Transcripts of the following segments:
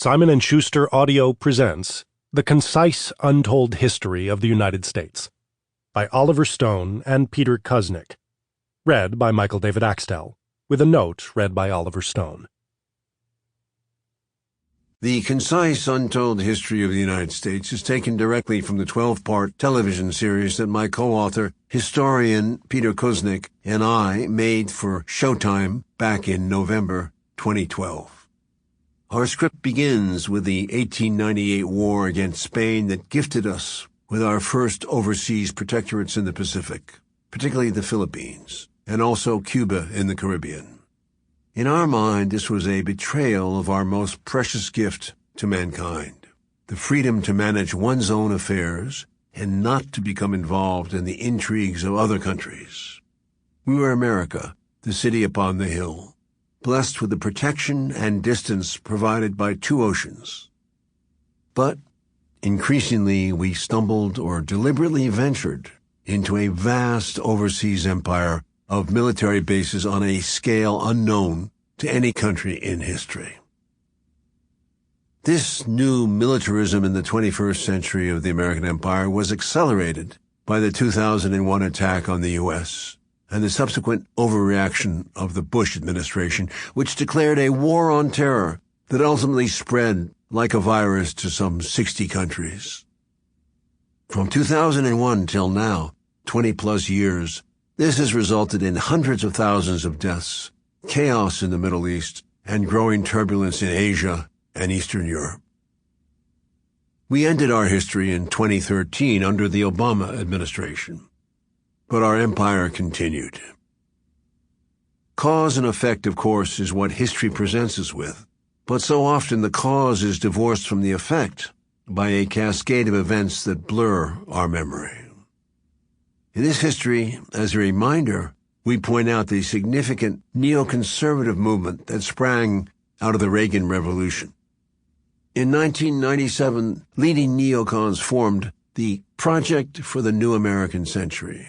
Simon & Schuster Audio presents The Concise Untold History of the United States by Oliver Stone and Peter Kuznick. Read by Michael David Axtell, with a note read by Oliver Stone. The Concise Untold History of the United States is taken directly from the 12-part television series that my co-author, historian Peter Kuznick, and I made for Showtime back in November 2012. Our script begins with the 1898 war against Spain that gifted us with our first overseas protectorates in the Pacific, particularly the Philippines, and also Cuba in the Caribbean. In our mind, this was a betrayal of our most precious gift to mankind, the freedom to manage one's own affairs and not to become involved in the intrigues of other countries. We were America, the city upon the hill, blessed with the protection and distance provided by two oceans. But increasingly we stumbled or deliberately ventured into a vast overseas empire of military bases on a scale unknown to any country in history. This new militarism in the 21st century of the American empire was accelerated by the 2001 attack on the U.S., and the subsequent overreaction of the Bush administration, which declared a war on terror that ultimately spread like a virus to some 60 countries. From 2001 till now, 20-plus years, this has resulted in hundreds of thousands of deaths, chaos in the Middle East, and growing turbulence in Asia and Eastern Europe. We ended our history in 2013 under the Obama administration. But our empire continued. Cause and effect, of course, is what history presents us with, but so often the cause is divorced from the effect by a cascade of events that blur our memory. In this history, as a reminder, we point out the significant neoconservative movement that sprang out of the Reagan Revolution. In 1997, leading neocons formed the Project for the New American Century,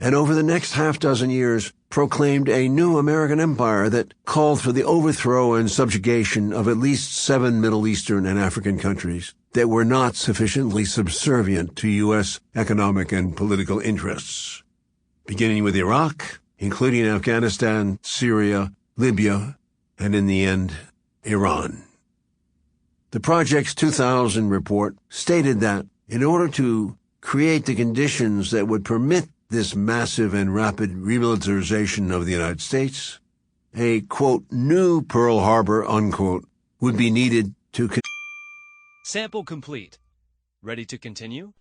and over the next half-dozen years proclaimed a new American empire that called for the overthrow and subjugation of at least 7 Middle Eastern and African countries that were not sufficiently subservient to U.S. economic and political interests, beginning with Iraq, including Afghanistan, Syria, Libya, and in the end, Iran. The Project's 2000 report stated that in order to create the conditions that would permit this massive and rapid remilitarization of the United States, a, quote, new Pearl Harbor, unquote, would be needed to... Sample complete. Ready to continue?